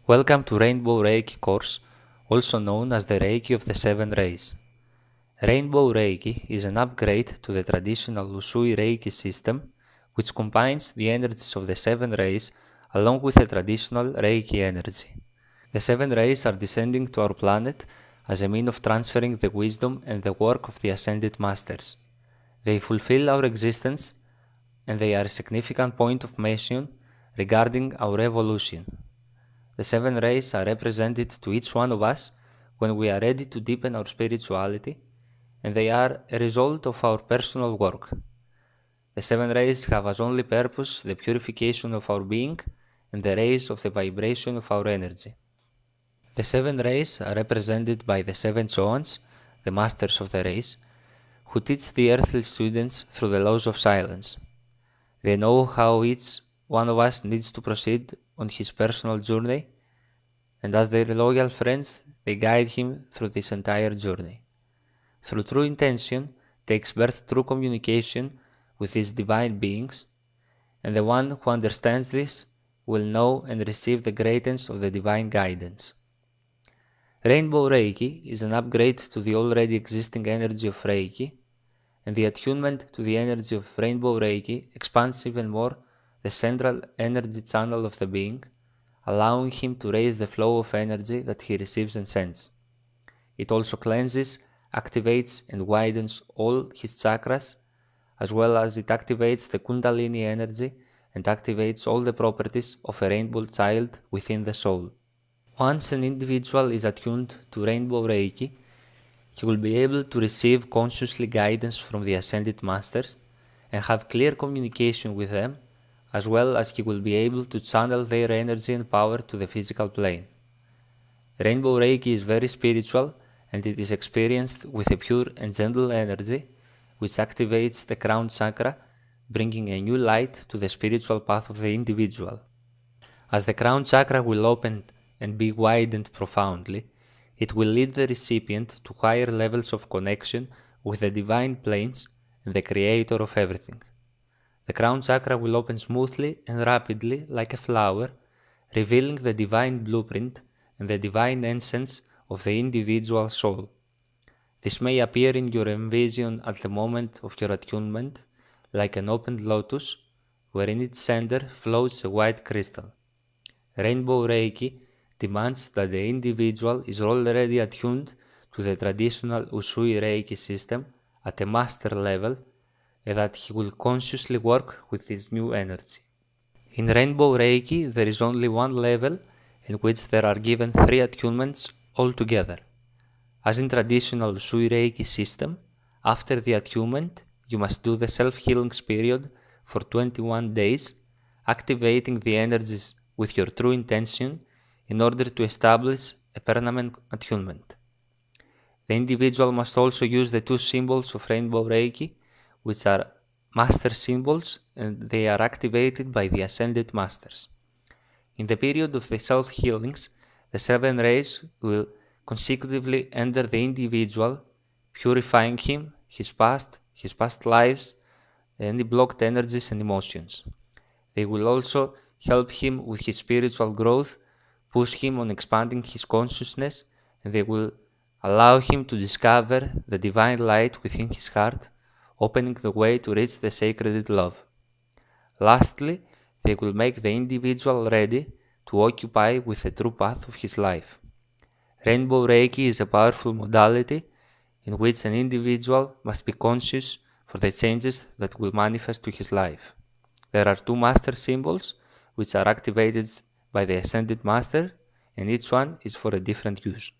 Welcome to Rainbow Reiki course, also known as the Reiki of the Seven Rays. Rainbow Reiki is an upgrade to the traditional Usui Reiki system, which combines the energies of the seven rays along with the traditional Reiki energy. The seven rays are descending to our planet as a mean of transferring the wisdom and the work of the Ascended Masters. They fulfill our existence and they are a significant point of mention regarding our evolution. The seven rays are represented to each one of us when we are ready to deepen our spirituality, and they are a result of our personal work. The seven rays have as only purpose the purification of our being and the rays of the vibration of our energy. The seven rays are represented by the seven Choans, the masters of the rays, who teach the earthly students through the laws of silence. They know how each one of us needs to proceed on his personal journey, and as their loyal friends, they guide him through this entire journey. Through true intention takes birth true communication with these divine beings, and the one who understands this will know and receive the greatness of the divine guidance. Rainbow Reiki is an upgrade to the already existing energy of Reiki, and the attunement to the energy of Rainbow Reiki expands even more the central energy channel of the being, allowing him to raise the flow of energy that he receives and sends. It also cleanses, activates and widens all his chakras, as well as it activates the Kundalini energy and activates all the properties of a rainbow child within the soul. Once an individual is attuned to Rainbow Reiki, he will be able to receive consciously guidance from the Ascended Masters and have clear communication with them, as well as he will be able to channel their energy and power to the physical plane. Rainbow Reiki is very spiritual and it is experienced with a pure and gentle energy which activates the crown chakra, bringing a new light to the spiritual path of the individual. As the crown chakra will open and be widened profoundly, it will lead the recipient to higher levels of connection with the divine planes and the creator of everything. The crown chakra will open smoothly and rapidly like a flower, revealing the divine blueprint and the divine essence of the individual soul. This may appear in your envision at the moment of your attunement like an opened lotus, where in its center floats a white crystal. Rainbow Reiki demands that the individual is already attuned to the traditional Usui Reiki system at a master level, and that he will consciously work with this new energy. In Rainbow Reiki, there is only one level in which there are given three attunements altogether. As in traditional Usui Reiki system, after the attunement, you must do the self-healing period for 21 days, activating the energies with your true intention in order to establish a permanent attunement. The individual must also use the two symbols of Rainbow Reiki, which are master symbols, and they are activated by the Ascended Masters. In the period of the self-healings, the seven rays will consecutively enter the individual, purifying him, his past lives, any blocked energies and emotions. They will also help him with his spiritual growth, push him on expanding his consciousness, and they will allow him to discover the divine light within his heart, opening the way to reach the sacred love. Lastly, they will make the individual ready to occupy with the true path of his life. Rainbow Reiki is a powerful modality in which an individual must be conscious for the changes that will manifest to his life. There are two master symbols which are activated by the Ascended Master, and each one is for a different use.